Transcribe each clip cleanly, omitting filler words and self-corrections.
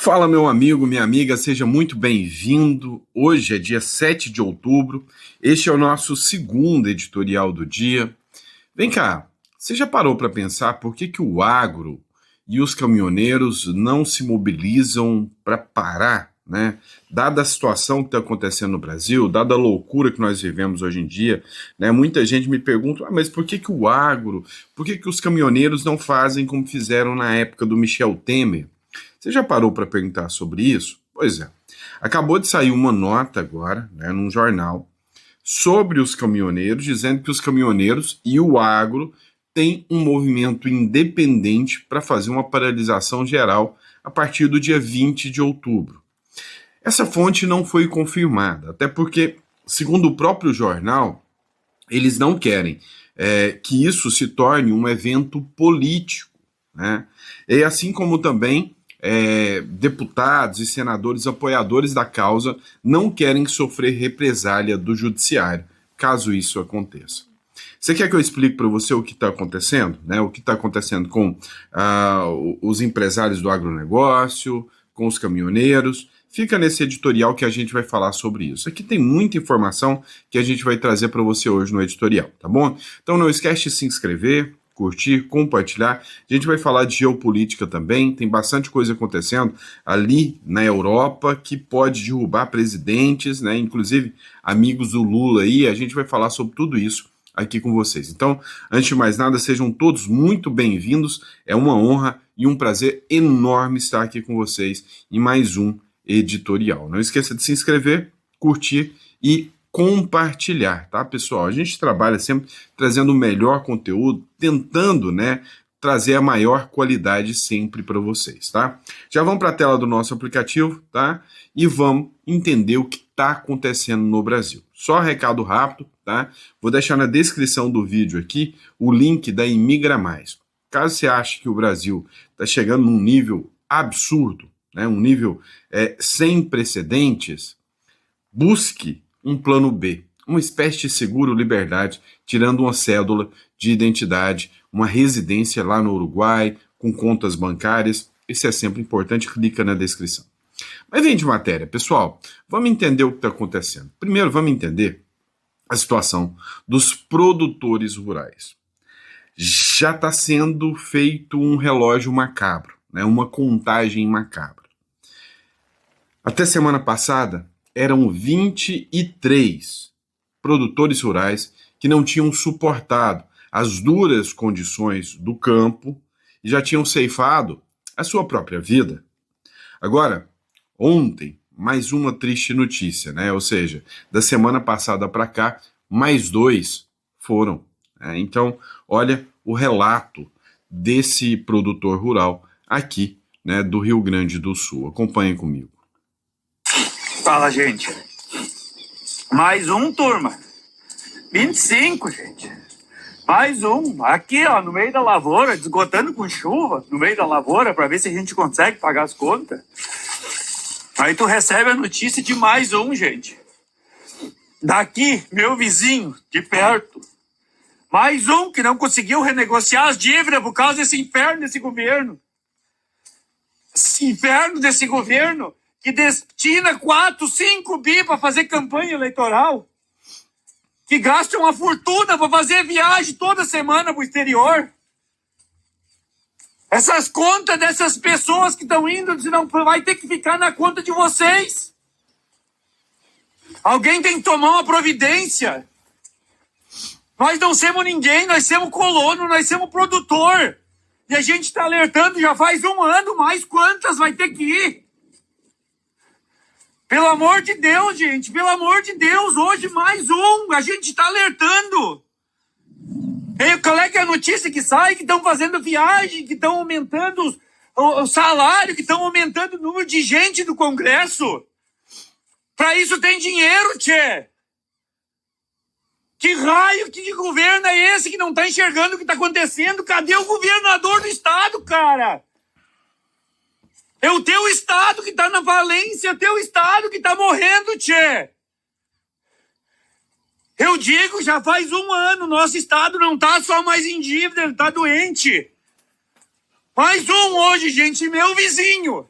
Fala, meu amigo, minha amiga, seja muito bem-vindo. Hoje é dia 7 de outubro, este é o nosso segundo editorial do dia. Vem cá, você já parou para pensar por que o agro e os caminhoneiros não se mobilizam para parar, né? Dada a situação que está acontecendo no Brasil, dada a loucura que nós vivemos hoje em dia, né? Muita gente me pergunta, mas por que o agro, por que os caminhoneiros não fazem como fizeram na época do Michel Temer? Você já parou para perguntar sobre isso? Pois é. Acabou de sair uma nota agora, né, num jornal, sobre os caminhoneiros, dizendo que os caminhoneiros e o agro têm um movimento independente para fazer uma paralisação geral a partir do dia 20 de outubro. Essa fonte não foi confirmada, até porque, segundo o próprio jornal, eles não querem que isso se torne um evento político, né? E assim como também deputados e senadores apoiadores da causa não querem sofrer represália do judiciário, caso isso aconteça. Você quer que eu explique para você o que está acontecendo? Né? O que está acontecendo com os empresários do agronegócio, com os caminhoneiros? Fica nesse editorial que a gente vai falar sobre isso. Aqui tem muita informação que a gente vai trazer para você hoje no editorial, tá bom? Então não esquece de se inscrever, curtir, compartilhar. A gente vai falar de geopolítica também, tem bastante coisa acontecendo ali na Europa que pode derrubar presidentes, né? Inclusive amigos do Lula aí, a gente vai falar sobre tudo isso aqui com vocês. Então, antes de mais nada, sejam todos muito bem-vindos, é uma honra e um prazer enorme estar aqui com vocês em mais um editorial. Não esqueça de se inscrever, curtir e compartilhar, tá, pessoal? A gente trabalha sempre trazendo o melhor conteúdo, tentando, né, trazer a maior qualidade sempre para vocês, tá? Já vamos para a tela do nosso aplicativo, tá? E vamos entender o que está acontecendo no Brasil. Só recado rápido, tá? Vou deixar na descrição do vídeo aqui o link da Imigra Mais. Caso você ache que o Brasil está chegando num nível absurdo, né, um nível sem precedentes, busque um plano B, uma espécie de seguro-liberdade, tirando uma cédula de identidade, uma residência lá no Uruguai, com contas bancárias. Isso é sempre importante, clica na descrição. Mas vem de matéria, pessoal, vamos entender o que está acontecendo. Primeiro, vamos entender a situação dos produtores rurais. Já está sendo feito um relógio macabro, né, uma contagem macabra. Até semana passada, eram 23 produtores rurais que não tinham suportado as duras condições do campo e já tinham ceifado a sua própria vida. Agora, ontem, mais uma triste notícia, né? Ou seja, da semana passada para cá, mais 2 foram. Então, olha o relato desse produtor rural aqui, né, do Rio Grande do Sul. Acompanhem comigo. Fala, gente. Mais um, turma. 25, gente. Mais um. Aqui, ó, no meio da lavoura, desgotando com chuva, no meio da lavoura, para ver se a gente consegue pagar as contas. Aí tu recebe a notícia de mais um, gente. Daqui, meu vizinho, de perto. Mais um que não conseguiu renegociar as dívidas por causa desse inferno desse governo. Esse inferno desse governo que destina 4, 5 bi para fazer campanha eleitoral, que gasta uma fortuna para fazer viagem toda semana para o exterior. Essas contas dessas pessoas que estão indo, senão vai ter que ficar na conta de vocês. Alguém tem que tomar uma providência. Nós não somos ninguém, nós somos colono, nós somos produtor. E a gente está alertando já faz um ano, mais quantas vai ter que ir? Pelo amor de Deus, gente, pelo amor de Deus, hoje mais um, a gente está alertando. E qual é que é a notícia que sai? Que estão fazendo viagem, que estão aumentando o salário, que estão aumentando o número de gente do Congresso. Para isso tem dinheiro, tchê. Que raio de governo é esse que não está enxergando o que está acontecendo? Cadê o governador do estado, cara? É o teu estado que tá na falência, é o teu estado que tá morrendo, tchê. Eu digo, já faz um ano, nosso estado não tá só mais em dívida, ele tá doente. Mais um hoje, gente, meu vizinho.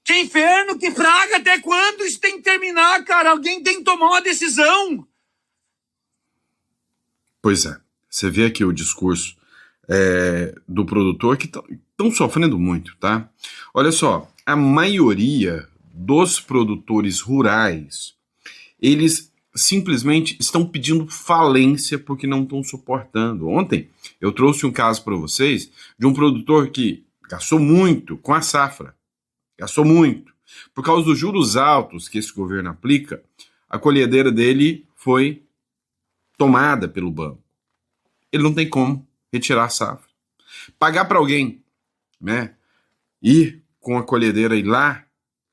Que inferno, que praga, até quando isso tem que terminar, cara? Alguém tem que tomar uma decisão. Pois é, você vê aqui o discurso do produtor que estão sofrendo muito, tá? Olha só, a maioria dos produtores rurais, eles simplesmente estão pedindo falência porque não estão suportando. Ontem eu trouxe um caso para vocês de um produtor que gastou muito com a safra, gastou muito. Por causa dos juros altos que esse governo aplica, a colhedeira dele foi tomada pelo banco. Ele não tem como retirar a safra. Pagar para alguém, né, ir com a colhedeira e lá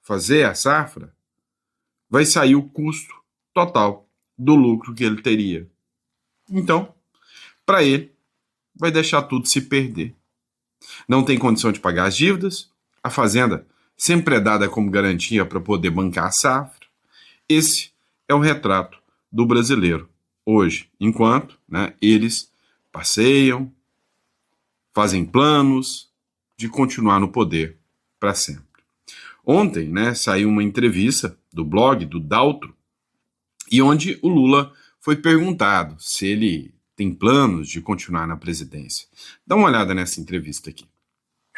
fazer a safra, vai sair o custo total do lucro que ele teria. Então, para ele, vai deixar tudo se perder. Não tem condição de pagar as dívidas, a fazenda sempre é dada como garantia para poder bancar a safra. Esse é o retrato do brasileiro hoje, enquanto, né, eles passeiam, fazem planos de continuar no poder para sempre. Ontem, né, saiu uma entrevista do blog do Daltro, e onde o Lula foi perguntado se ele tem planos de continuar na presidência. Dá uma olhada nessa entrevista aqui.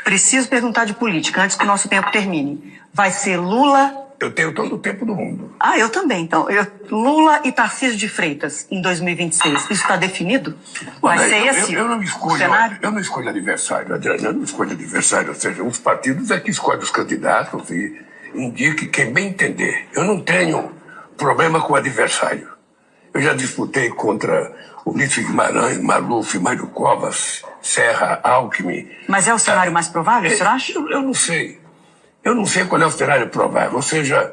Preciso perguntar de política antes que o nosso tempo termine. Vai ser Lula... Eu tenho todo o tempo do mundo. Ah, eu também, então. Lula e Tarcísio de Freitas em 2026. Isso está definido? Vai ser esse eu não escolho, cenário? Eu não escolho adversário, Adriana. Eu não escolho adversário. Ou seja, os partidos é que escolhem os candidatos e indique quem bem entender. Eu não tenho problema com o adversário. Eu já disputei contra Ulisses Guimarães, Maluf, Mário Covas, Serra, Alckmin. Mas é o cenário mais provável, o senhor acha? Eu não sei. Eu não sei qual é o cenário provável. Ou seja,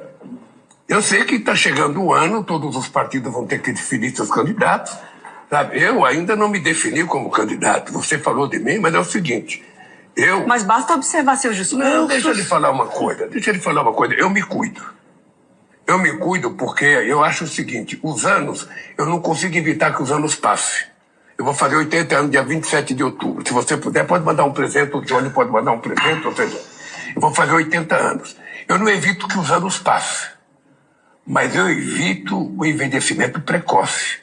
eu sei que está chegando o ano, todos os partidos vão ter que definir seus candidatos. Sabe? Eu ainda não me defini como candidato. Você falou de mim, mas é o seguinte. Mas basta observar seus discursos. Não, deixa ele falar uma coisa. Eu me cuido. Eu me cuido porque eu acho o seguinte. Os anos, eu não consigo evitar que os anos passem. Eu vou fazer 80 anos dia 27 de outubro. Se você puder, pode mandar um presente. O Johnny pode mandar um presente. Ou seja, eu vou fazer 80 anos. Eu não evito que os anos passem, mas eu evito o envelhecimento precoce.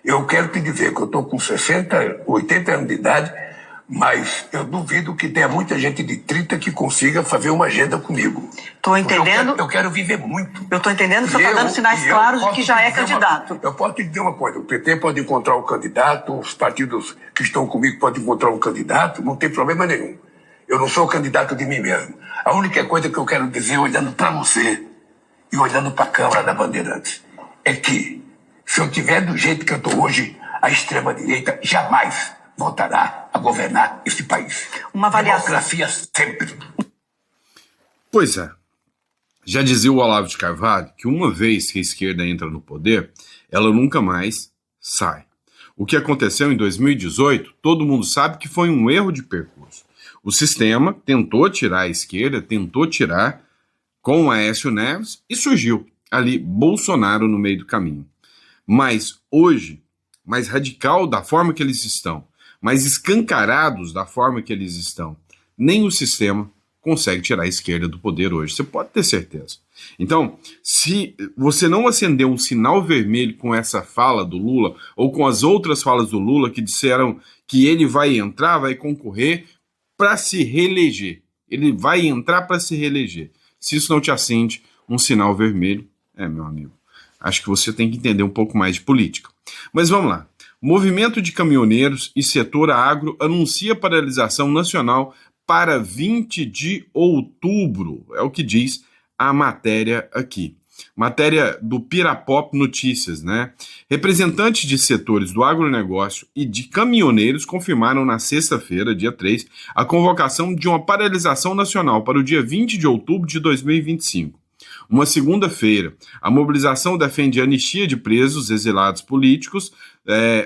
Eu quero te dizer que eu estou com 60, 80 anos de idade, mas eu duvido que tenha muita gente de 30 que consiga fazer uma agenda comigo. Estou entendendo. Eu quero viver muito. Eu estou entendendo que você está dando sinais claros de que já é candidato. Eu posso te dizer uma coisa. O PT pode encontrar um candidato, os partidos que estão comigo podem encontrar um candidato, não tem problema nenhum. Eu não sou candidato de mim mesmo. A única coisa que eu quero dizer, olhando para você e olhando para a Câmara da Bandeirantes, é que, se eu tiver do jeito que eu estou hoje, a extrema-direita jamais voltará a governar esse país. Uma avaliação. Democracia sempre. Pois é. Já dizia o Olavo de Carvalho que uma vez que a esquerda entra no poder, ela nunca mais sai. O que aconteceu em 2018, todo mundo sabe que foi um erro de percurso. O sistema tentou tirar a esquerda, tentou tirar com o Aécio Neves e surgiu ali Bolsonaro no meio do caminho. Mas hoje, mais radical da forma que eles estão, mais escancarados da forma que eles estão, nem o sistema consegue tirar a esquerda do poder hoje. Você pode ter certeza. Então, se você não acendeu um sinal vermelho com essa fala do Lula, ou com as outras falas do Lula que disseram que ele vai entrar, vai concorrer para se reeleger. Ele vai entrar para se reeleger. Se isso não te acende um sinal vermelho, meu amigo, acho que você tem que entender um pouco mais de política. Mas vamos lá. Movimento de caminhoneiros e setor agro anuncia paralisação nacional para 20 de outubro. É o que diz a matéria aqui. Matéria do Pirapop Notícias, né? Representantes de setores do agronegócio e de caminhoneiros confirmaram na sexta-feira, dia 3, a convocação de uma paralisação nacional para o dia 20 de outubro de 2025. Uma segunda-feira, a mobilização defende a anistia de presos, exilados políticos,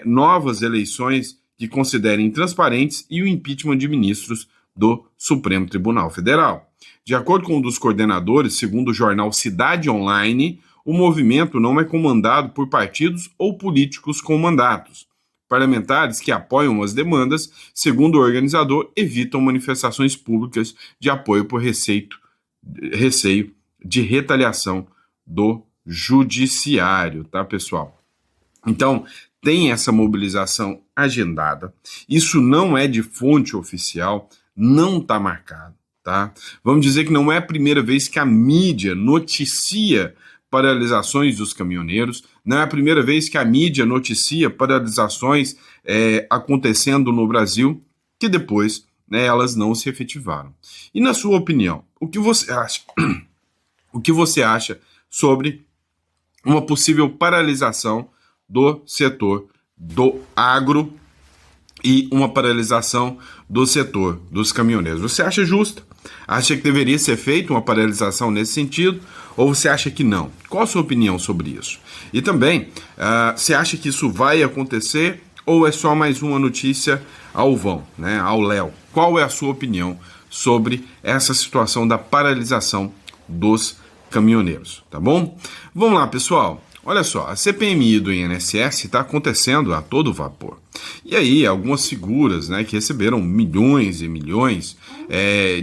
novas eleições que considerem transparentes e o impeachment de ministros do Supremo Tribunal Federal. De acordo com um dos coordenadores, segundo o jornal Cidade Online, o movimento não é comandado por partidos ou políticos com mandatos. Parlamentares que apoiam as demandas, segundo o organizador, evitam manifestações públicas de apoio por receio receio de retaliação do judiciário, tá, pessoal? Então, tem essa mobilização agendada. Isso não é de fonte oficial, não está marcado, tá? Vamos dizer que não é a primeira vez que a mídia noticia paralisações dos caminhoneiros, não é a primeira vez que a mídia noticia paralisações acontecendo no Brasil, que depois, né, elas não se efetivaram. E na sua opinião, o que você acha? O que você acha sobre uma possível paralisação do setor do agro e uma paralisação do setor dos caminhoneiros? Você acha justa? Acha que deveria ser feita uma paralisação nesse sentido? Ou você acha que não? Qual a sua opinião sobre isso? E também, você acha que isso vai acontecer ou é só mais uma notícia ao vão, né, ao léu? Qual é a sua opinião sobre essa situação da paralisação dos caminhoneiros, tá bom? Vamos lá, pessoal. Olha só, a CPMI do INSS está acontecendo a todo vapor. E aí, algumas figuras, né, que receberam milhões e milhões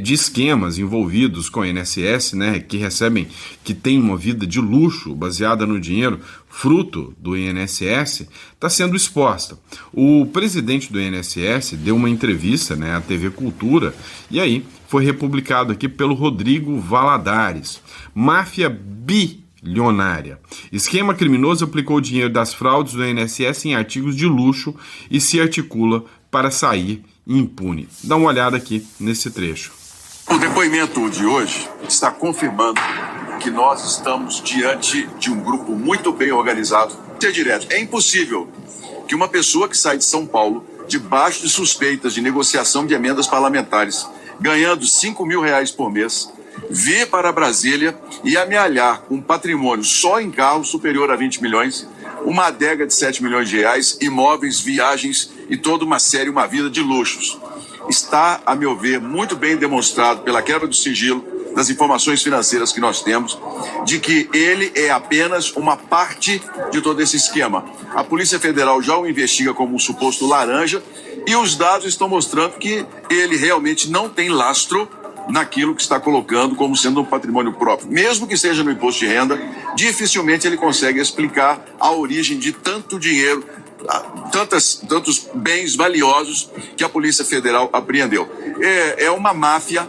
de esquemas envolvidos com o INSS, né, que têm uma vida de luxo baseada no dinheiro fruto do INSS, está sendo exposta. O presidente do INSS deu uma entrevista, né, à TV Cultura, e aí foi republicado aqui pelo Rodrigo Valadares. Máfia bilionária. Esquema criminoso aplicou dinheiro das fraudes do INSS em artigos de luxo e se articula para sair impune. Dá uma olhada aqui nesse trecho. O depoimento de hoje está confirmando que nós estamos diante de um grupo muito bem organizado. Ser direto, é impossível que uma pessoa que sai de São Paulo, debaixo de suspeitas de negociação de emendas parlamentares, ganhando R$5.000 por mês, vir para Brasília e amealhar um patrimônio só em carro superior a 20 milhões, uma adega de 7 milhões de reais, imóveis, viagens e toda uma vida de luxos. Está, a meu ver, muito bem demonstrado pela quebra do sigilo das informações financeiras que nós temos, de que ele é apenas uma parte de todo esse esquema. A Polícia Federal já o investiga como um suposto laranja e os dados estão mostrando que ele realmente não tem lastro naquilo que está colocando como sendo um patrimônio próprio. Mesmo que seja no imposto de renda, dificilmente ele consegue explicar a origem de tanto dinheiro, tantos bens valiosos que a Polícia Federal apreendeu. É uma máfia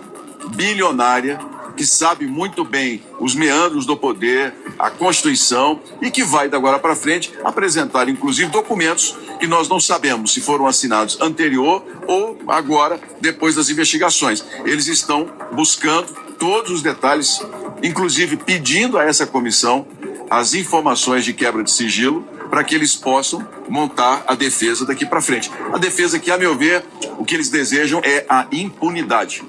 bilionária que sabe muito bem os meandros do poder, a Constituição, e que vai, de agora para frente, apresentar, inclusive, documentos que nós não sabemos se foram assinados anterior ou agora, depois das investigações. Eles estão buscando todos os detalhes, inclusive pedindo a essa comissão as informações de quebra de sigilo para que eles possam montar a defesa daqui para frente. A defesa que, a meu ver, o que eles desejam é a impunidade.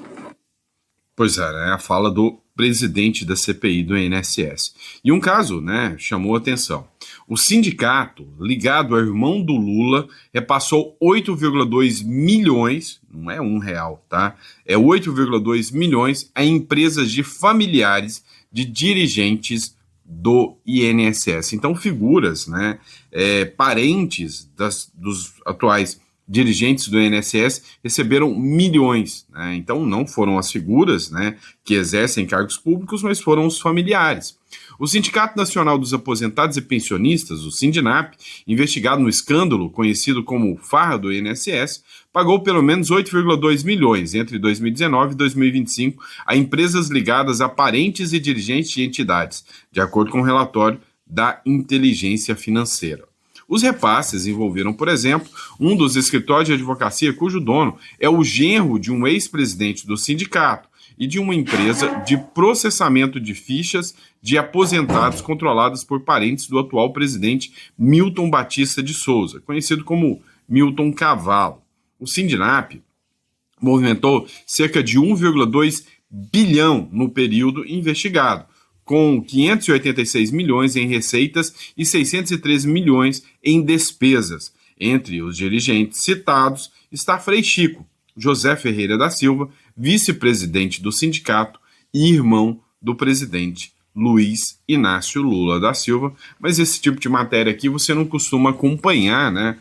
Pois é, né, a fala do presidente da CPI do INSS. E um caso, né, chamou a atenção. O sindicato ligado ao irmão do Lula repassou 8,2 milhões, não é R$1, tá? É 8,2 milhões a empresas de familiares de dirigentes do INSS. Então, figuras, né, parentes dos atuais dirigentes do INSS receberam milhões, né? Então não foram as figuras, né, que exercem cargos públicos, mas foram os familiares. O Sindicato Nacional dos Aposentados e Pensionistas, o Sindinap, investigado no escândalo conhecido como farra do INSS, pagou pelo menos 8,2 milhões entre 2019 e 2025 a empresas ligadas a parentes e dirigentes de entidades, de acordo com o relatório da Inteligência Financeira. Os repasses envolveram, por exemplo, um dos escritórios de advocacia cujo dono é o genro de um ex-presidente do sindicato e de uma empresa de processamento de fichas de aposentados controladas por parentes do atual presidente Milton Batista de Souza, conhecido como Milton Cavalo. O Sindinap movimentou cerca de 1,2 bilhão no período investigado, com 586 milhões em receitas e 613 milhões em despesas. Entre os dirigentes citados está Frei Chico, José Ferreira da Silva, vice-presidente do sindicato e irmão do presidente Luiz Inácio Lula da Silva. Mas esse tipo de matéria aqui você não costuma acompanhar, né,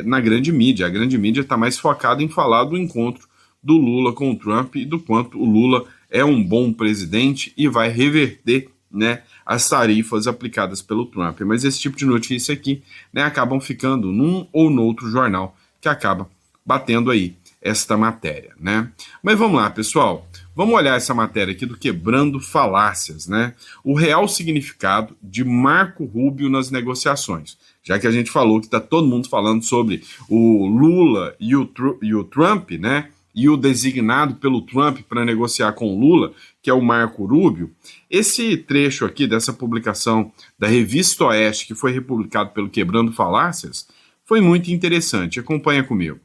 na grande mídia. A grande mídia está mais focada em falar do encontro do Lula com o Trump e do quanto o Lula é um bom presidente e vai reverter, né, as tarifas aplicadas pelo Trump. Mas esse tipo de notícia aqui, né, acabam ficando num ou no outro jornal que acaba batendo aí esta matéria, né? Mas vamos lá, pessoal. Vamos olhar essa matéria aqui do Quebrando Falácias, né? O real significado de Marco Rubio nas negociações. Já que a gente falou que está todo mundo falando sobre o Lula e o Trump, né? E o designado pelo Trump para negociar com o Lula, que é o Marco Rubio. Esse trecho aqui dessa publicação da Revista Oeste, que foi republicado pelo Quebrando Falácias, foi muito interessante. Acompanha comigo.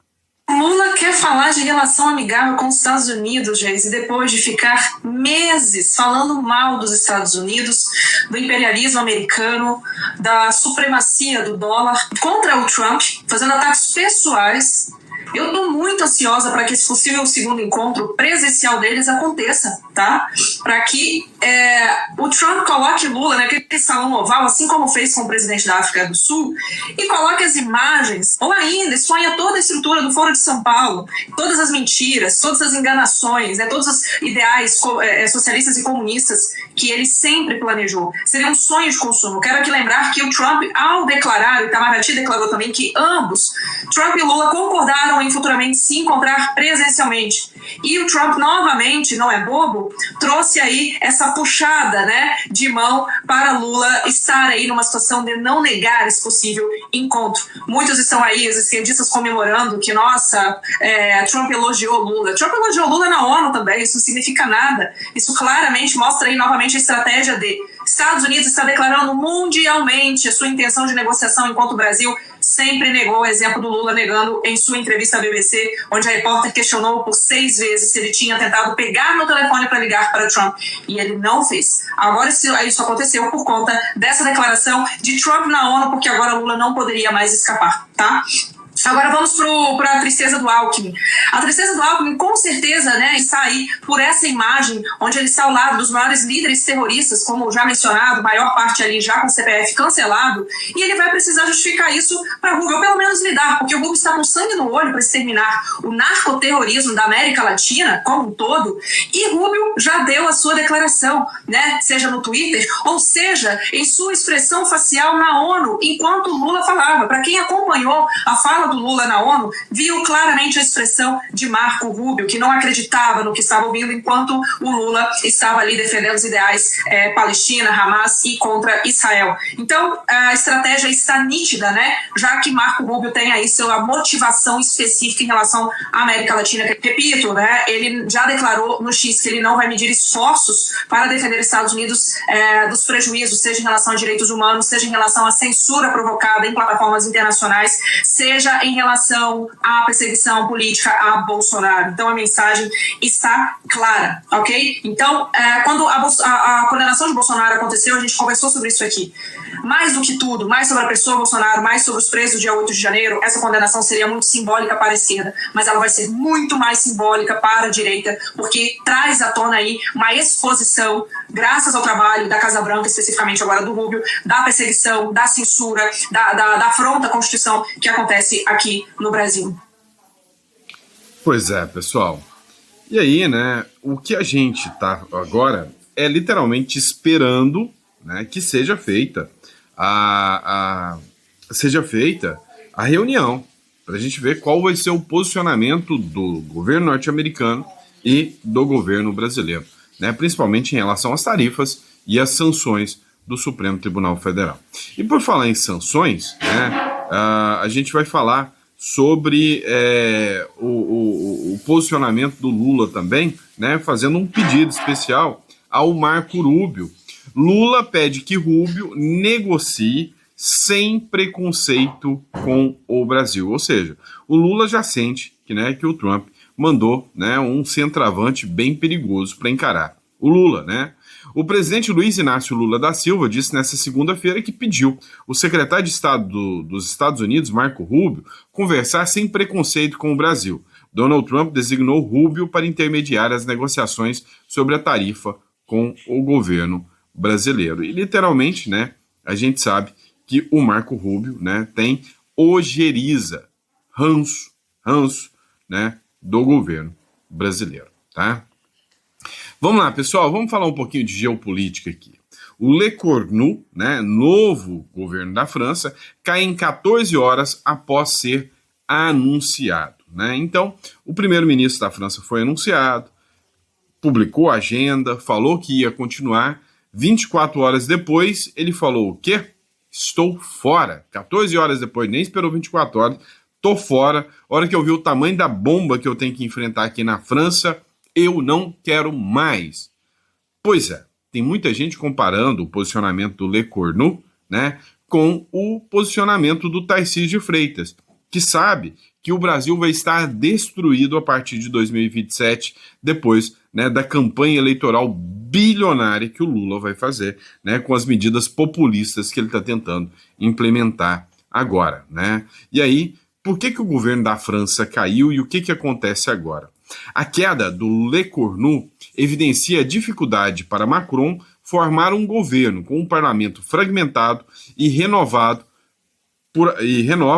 Lula quer falar de relação amigável com os Estados Unidos, Geis, e depois de ficar meses falando mal dos Estados Unidos, do imperialismo americano, da supremacia do dólar contra o Trump, fazendo ataques pessoais. Eu estou muito ansiosa para que esse possível segundo encontro presencial deles aconteça, tá? Para que o Trump coloque Lula naquele salão oval, assim como fez com o presidente da África do Sul, e coloque as imagens, ou ainda exponha toda a estrutura do Foro de São Paulo, todas as mentiras, todas as enganações, todos os ideais socialistas e comunistas que ele sempre planejou. Seria um sonho de consumo. Quero aqui lembrar que o Trump, ao declarar, o Itamaraty declarou também que ambos, Trump e Lula, concordaram em futuramente se encontrar presencialmente. E o Trump, novamente, não é bobo, trouxe aí essa puxada, né, de mão para Lula estar aí numa situação de não negar esse possível encontro. Muitos estão aí, os esquerdistas, comemorando que, nossa, Trump elogiou Lula. Trump elogiou Lula na ONU também, isso não significa nada. Isso claramente mostra aí novamente a estratégia de Estados Unidos está declarando mundialmente a sua intenção de negociação, enquanto o Brasil sempre negou, o exemplo do Lula negando em sua entrevista à BBC, onde a repórter questionou por 6 vezes se ele tinha tentado pegar no telefone para ligar para Trump, e ele não fez. Agora isso aconteceu por conta dessa declaração de Trump na ONU, porque agora Lula não poderia mais escapar, tá? Agora vamos para a tristeza do Alckmin. A tristeza do Alckmin, com certeza, né, está aí por essa imagem, onde ele está ao lado dos maiores líderes terroristas, como já mencionado, maior parte ali já com o CPF cancelado, e ele vai precisar justificar isso para Rubio, ou pelo menos lidar, porque o Rubio está com sangue no olho para exterminar o narcoterrorismo da América Latina como um todo, e Rubio já deu a sua declaração, né, seja no Twitter, ou seja, em sua expressão facial na ONU, enquanto Lula falava. Para quem acompanhou a fala do Lula na ONU, viu claramente a expressão de Marco Rubio, que não acreditava no que estava ouvindo, enquanto o Lula estava ali defendendo os ideais Palestina, Hamas e contra Israel. Então, a estratégia está nítida, né? Já que Marco Rubio tem aí sua motivação específica em relação à América Latina. Repito, né? Ele já declarou no X que ele não vai medir esforços para defender os Estados Unidos dos prejuízos, seja em relação a direitos humanos, seja em relação à censura provocada em plataformas internacionais, seja em relação à perseguição política a Bolsonaro. Então a mensagem está clara, ok? Então, quando a condenação de Bolsonaro aconteceu, a gente conversou sobre isso aqui. Mais do que tudo, mais sobre a pessoa Bolsonaro, mais sobre os presos do dia 8 de janeiro, essa condenação seria muito simbólica para a esquerda, mas ela vai ser muito mais simbólica para a direita, porque traz à tona aí uma exposição, graças ao trabalho da Casa Branca, especificamente agora do Rubio, da perseguição, da censura, da afronta à Constituição que acontece aqui no Brasil. Pois é, pessoal. E aí, né, o que a gente tá agora é literalmente esperando, né, que seja feita a reunião, para a gente ver qual vai ser o posicionamento do governo norte-americano e do governo brasileiro, né, principalmente em relação às tarifas e às sanções do Supremo Tribunal Federal. E por falar em sanções, né, a gente vai falar sobre o posicionamento do Lula também, né, fazendo um pedido especial ao Marco Rubio. Lula pede que Rubio negocie sem preconceito com o Brasil. Ou seja, o Lula já sente que o Trump mandou, né, um centroavante bem perigoso para encarar o Lula, né? O presidente Luiz Inácio Lula da Silva disse nesta segunda-feira que pediu o secretário de Estado dos Estados Unidos, Marco Rubio, conversar sem preconceito com o Brasil. Donald Trump designou Rubio para intermediar as negociações sobre a tarifa com o governo brasileiro. E literalmente, né, a gente sabe que o Marco Rubio, né, tem ojeriza, ranço, né, do governo brasileiro, tá? Vamos lá, pessoal, vamos falar um pouquinho de geopolítica aqui. O Le Cornu, né, novo governo da França, cai em 14 horas após ser anunciado, né? Então, o primeiro-ministro da França foi anunciado, publicou a agenda, falou que ia continuar. 24 horas depois, ele falou o quê? Estou fora. 14 horas depois, nem esperou 24 horas, tô fora. A hora que eu vi o tamanho da bomba que eu tenho que enfrentar aqui na França, eu não quero mais. Pois é, tem muita gente comparando o posicionamento do Le Cornu, né, com o posicionamento do Tarcísio de Freitas, que sabe que o Brasil vai estar destruído a partir de 2027, depois, né, da campanha eleitoral bilionária que o Lula vai fazer, né, com as medidas populistas que ele está tentando implementar agora, né? E aí, por que o governo da França caiu e o que acontece agora? A queda do Le Cornu evidencia a dificuldade para Macron formar um governo com um parlamento fragmentado e renova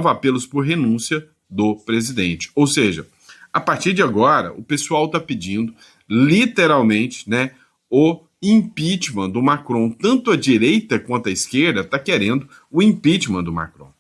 apelos por renúncia do presidente. Ou seja, a partir de agora, o pessoal está pedindo, literalmente, né, o impeachment do Macron. Tanto a direita quanto a esquerda está querendo o impeachment do Macron.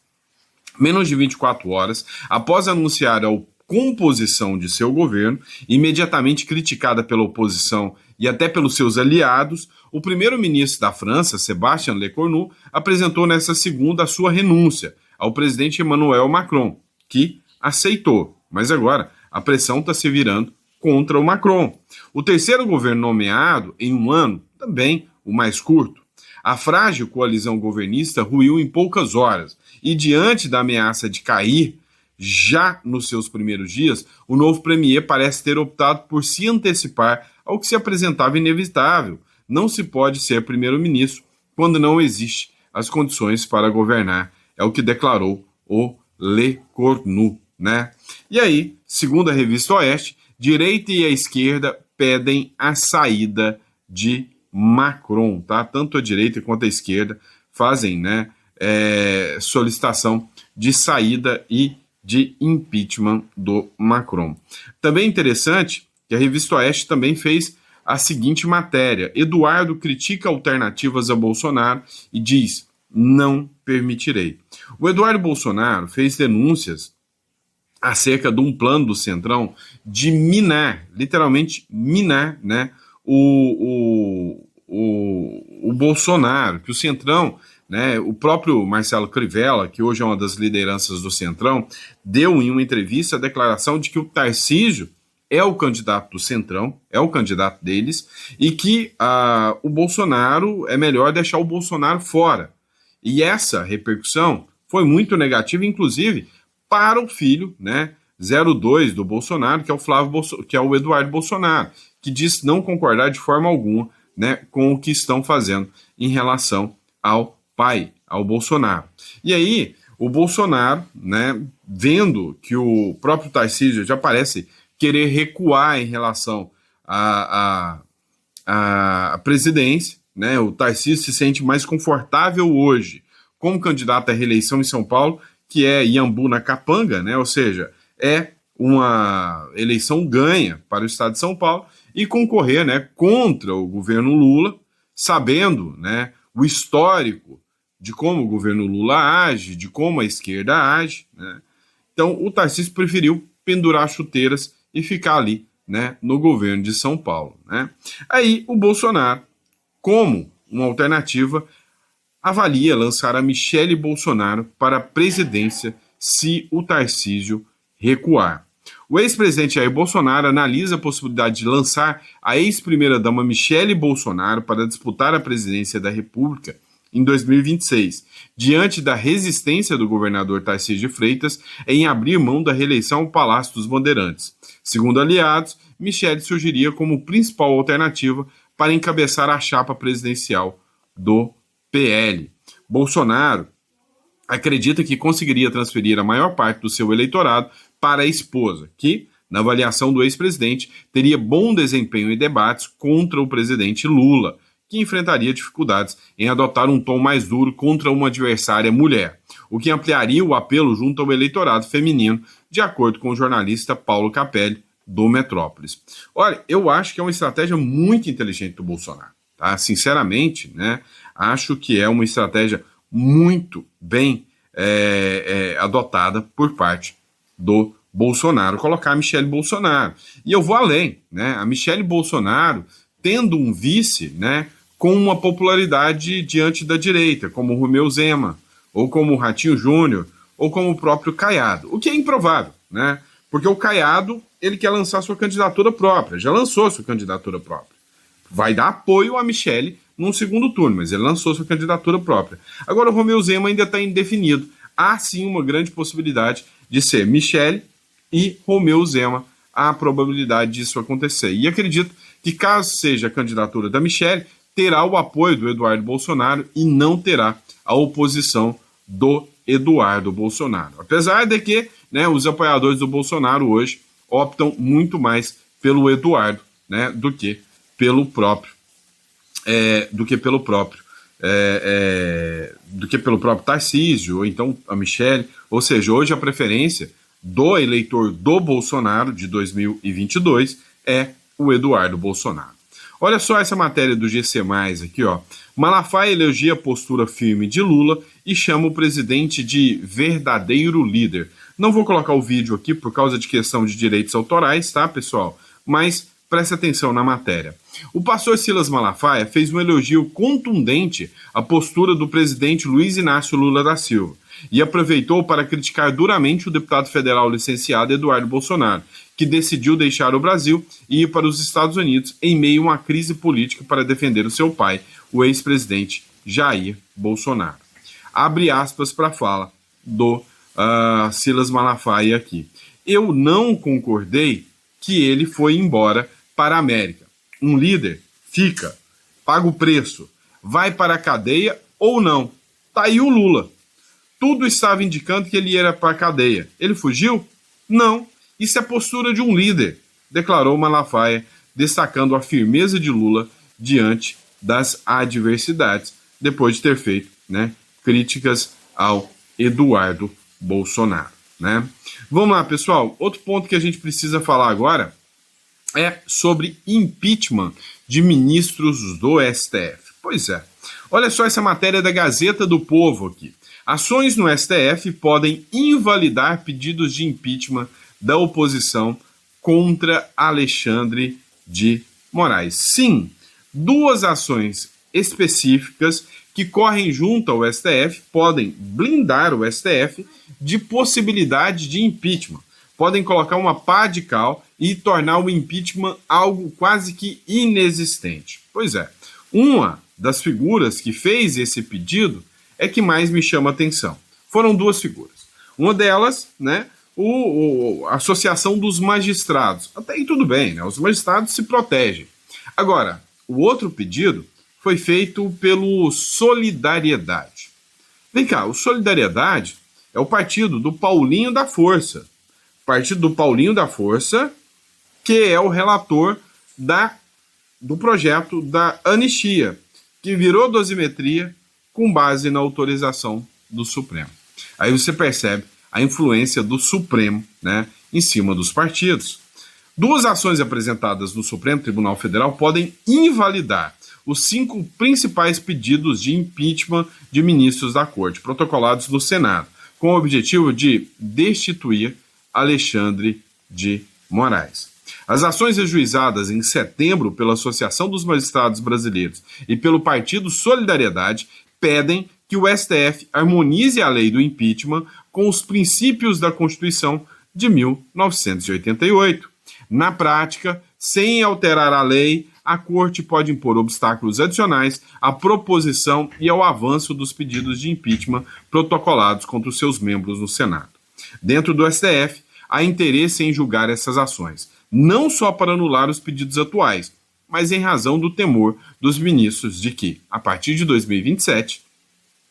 Menos de 24 horas após anunciar a composição de seu governo, imediatamente criticada pela oposição e até pelos seus aliados, o primeiro-ministro da França, Sébastien Lecornu, apresentou nesta segunda a sua renúncia ao presidente Emmanuel Macron, que aceitou. Mas agora a pressão está se virando contra o Macron. O terceiro governo nomeado em um ano, também o mais curto. A frágil coalizão governista ruiu em poucas horas e, diante da ameaça de cair, já nos seus primeiros dias, o novo premier parece ter optado por se antecipar ao que se apresentava inevitável. Não se pode ser primeiro-ministro quando não existe as condições para governar. É o que declarou o Le Cornu, né? E aí, segundo a revista Oeste, direita e a esquerda pedem a saída de Macron, tá? Tanto a direita quanto a esquerda fazem, né, solicitação de saída e de impeachment do Macron. Também é interessante que a revista Oeste também fez a seguinte matéria: Eduardo critica alternativas a Bolsonaro e diz: não permitirei. O Eduardo Bolsonaro fez denúncias acerca de um plano do Centrão de minar, literalmente minar, né, o Bolsonaro, que o Centrão, né, o próprio Marcelo Crivella, que hoje é uma das lideranças do Centrão, deu em uma entrevista a declaração de que o Tarcísio é o candidato do Centrão, é o candidato deles, e que o Bolsonaro, é melhor deixar o Bolsonaro fora. E essa repercussão foi muito negativa, inclusive, para o filho, né, 02 do Bolsonaro, que é o que é o Eduardo Bolsonaro, que diz não concordar de forma alguma, né, com o que estão fazendo em relação ao pai, ao Bolsonaro. E aí, o Bolsonaro, né, vendo que o próprio Tarcísio já parece querer recuar em relação à presidência, né, o Tarcísio se sente mais confortável hoje como candidato à reeleição em São Paulo, que é Iambu na Capanga, né, ou seja, é uma eleição ganha para o estado de São Paulo, e concorrer, né, contra o governo Lula, sabendo, né, o histórico de como o governo Lula age, de como a esquerda age, né? Então o Tarcísio preferiu pendurar chuteiras e ficar ali, né, no governo de São Paulo, né? Aí o Bolsonaro, como uma alternativa, avalia lançar a Michele Bolsonaro para a presidência se o Tarcísio recuar. O ex-presidente Jair Bolsonaro analisa a possibilidade de lançar a ex-primeira-dama Michele Bolsonaro para disputar a presidência da República em 2026, diante da resistência do governador Tarcísio de Freitas em abrir mão da reeleição ao Palácio dos Bandeirantes. Segundo aliados, Michele surgiria como principal alternativa para encabeçar a chapa presidencial do PL. Bolsonaro acredita que conseguiria transferir a maior parte do seu eleitorado para a esposa, que, na avaliação do ex-presidente, teria bom desempenho em debates contra o presidente Lula, que enfrentaria dificuldades em adotar um tom mais duro contra uma adversária mulher, o que ampliaria o apelo junto ao eleitorado feminino, de acordo com o jornalista Paulo Capelli, do Metrópolis. Olha, eu acho que é uma estratégia muito inteligente do Bolsonaro, tá? Sinceramente, né? Acho que é uma estratégia muito bem adotada por parte do Bolsonaro, colocar a Michele Bolsonaro. E eu vou além, né? A Michele Bolsonaro tendo um vice, né, com uma popularidade diante da direita, como o Romeu Zema, ou como o Ratinho Júnior, ou como o próprio Caiado, o que é improvável, né? Porque o Caiado, ele quer lançar sua candidatura própria, já lançou sua candidatura própria. Vai dar apoio a Michele num segundo turno, mas ele lançou sua candidatura própria. Agora o Romeu Zema ainda está indefinido. Há sim uma grande possibilidade de ser Michele e Romeu Zema, há a probabilidade disso acontecer. E acredito que caso seja a candidatura da Michele, terá o apoio do Eduardo Bolsonaro e não terá a oposição do Eduardo Bolsonaro. Apesar de que, né, os apoiadores do Bolsonaro hoje optam muito mais pelo Eduardo, né, do que pelo próprio Tarcísio, ou então a Michele. Ou seja, hoje a preferência do eleitor do Bolsonaro de 2022 é o Eduardo Bolsonaro. Olha só essa matéria do GC+, aqui, ó. Malafaia elogia a postura firme de Lula e chama o presidente de verdadeiro líder. Não vou colocar o vídeo aqui por causa de questão de direitos autorais, tá, pessoal? Mas preste atenção na matéria. O pastor Silas Malafaia fez um elogio contundente à postura do presidente Luiz Inácio Lula da Silva e aproveitou para criticar duramente o deputado federal licenciado Eduardo Bolsonaro, que decidiu deixar o Brasil e ir para os Estados Unidos em meio a uma crise política para defender o seu pai, o ex-presidente Jair Bolsonaro. Abre aspas para a fala do Silas Malafaia aqui. Eu não concordei que ele foi embora para a América. Um líder fica, paga o preço, vai para a cadeia ou não. Tá aí o Lula. Tudo estava indicando que ele ia para a cadeia. Ele fugiu? Não. Isso é postura de um líder, declarou Malafaia, destacando a firmeza de Lula diante das adversidades, depois de ter feito, né, críticas ao Eduardo Bolsonaro, né? Vamos lá, pessoal. Outro ponto que a gente precisa falar agora é sobre impeachment de ministros do STF. Pois é. Olha só essa matéria da Gazeta do Povo aqui. Ações no STF podem invalidar pedidos de impeachment da oposição contra Alexandre de Moraes. Sim, duas ações específicas que correm junto ao STF podem blindar o STF de possibilidade de impeachment. Podem colocar uma pá de cal e tornar o impeachment algo quase que inexistente. Pois é, uma das figuras que fez esse pedido é que mais me chama a atenção. Foram duas figuras. Uma delas, né, a Associação dos Magistrados. Até aí tudo bem, né? Os magistrados se protegem. Agora, o outro pedido foi feito pelo Solidariedade. Vem cá, o Solidariedade é o partido do Paulinho da Força. Partido do Paulinho da Força, que é o relator do projeto da anistia, que virou dosimetria com base na autorização do Supremo. Aí você percebe a influência do Supremo, né, em cima dos partidos. Duas ações apresentadas no Supremo Tribunal Federal podem invalidar os 5 principais pedidos de impeachment de ministros da Corte, protocolados no Senado, com o objetivo de destituir Alexandre de Moraes. As ações ajuizadas em setembro pela Associação dos Magistrados Brasileiros e pelo Partido Solidariedade pedem que o STF harmonize a lei do impeachment com os princípios da Constituição de 1988. Na prática, sem alterar a lei, a Corte pode impor obstáculos adicionais à proposição e ao avanço dos pedidos de impeachment protocolados contra os seus membros no Senado. Dentro do STF, há interesse em julgar essas ações, não só para anular os pedidos atuais, mas em razão do temor dos ministros de que, a partir de 2027,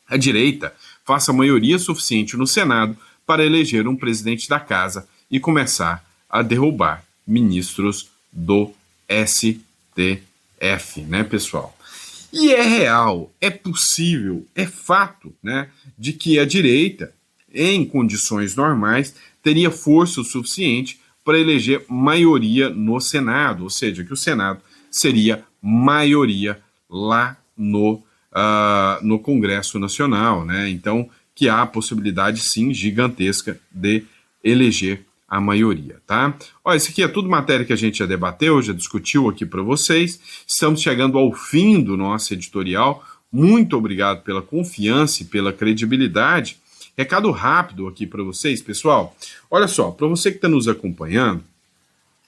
a direita faça maioria suficiente no Senado para eleger um presidente da Casa e começar a derrubar ministros do STF, né, pessoal? E é real, é possível, é fato, né, de que a direita, em condições normais, teria força o suficiente para eleger maioria no Senado, ou seja, que o Senado seria maioria lá no Congresso Nacional, né? Então, que há a possibilidade, sim, gigantesca de eleger a maioria, tá? Olha, isso aqui é tudo matéria que a gente já debateu, já discutiu aqui para vocês. Estamos chegando ao fim do nosso editorial. Muito obrigado pela confiança e pela credibilidade. Recado rápido aqui para vocês, pessoal. Olha só, para você que está nos acompanhando,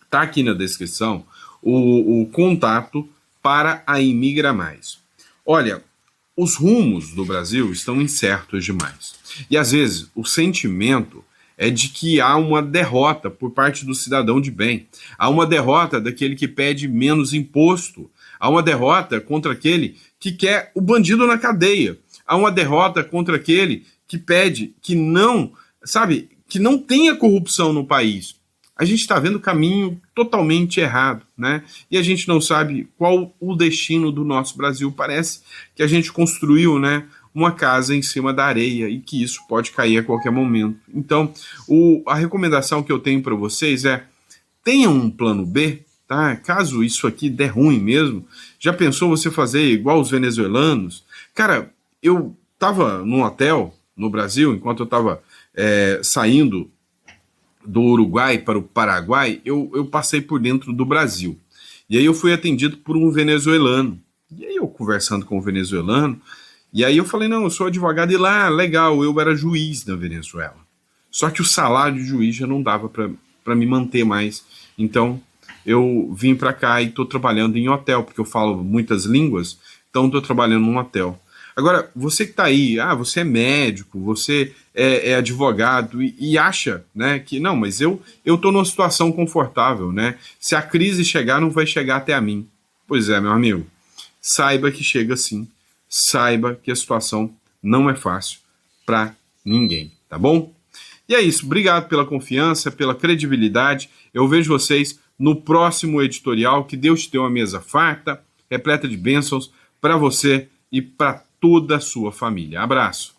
tá aqui na descrição o contato para a Imigra Mais. Olha, os rumos do Brasil estão incertos demais. E às vezes o sentimento é de que há uma derrota por parte do cidadão de bem. Há uma derrota daquele que pede menos imposto. Há uma derrota contra aquele que quer o bandido na cadeia. Há uma derrota contra aquele que pede que não, sabe, que não tenha corrupção no país. A gente está vendo o caminho totalmente errado, né? E a gente não sabe qual o destino do nosso Brasil. Parece que a gente construiu, né, uma casa em cima da areia e que isso pode cair a qualquer momento. Então, a recomendação que eu tenho para vocês é: tenham um plano B, tá? Caso isso aqui der ruim mesmo. Já pensou você fazer igual os venezuelanos? Cara, eu estava num hotel no Brasil, enquanto eu estava saindo do Uruguai para o Paraguai, eu passei por dentro do Brasil. E aí eu fui atendido por um venezuelano. E aí eu conversando com o venezuelano, e aí eu falei, não, eu sou advogado, e lá, legal, eu era juiz na Venezuela. Só que o salário de juiz já não dava para me manter mais. Então eu vim para cá e estou trabalhando em hotel, porque eu falo muitas línguas, então estou trabalhando num hotel. Agora, você que está aí, você é médico, você é advogado e acha, né, que não, mas eu estou numa situação confortável, né? Se a crise chegar, não vai chegar até a mim. Pois é, meu amigo, saiba que chega sim, saiba que a situação não é fácil para ninguém, tá bom? E é isso, obrigado pela confiança, pela credibilidade. Eu vejo vocês no próximo editorial. Que Deus te dê uma mesa farta, repleta de bênçãos para você e para toda a sua família. Abraço.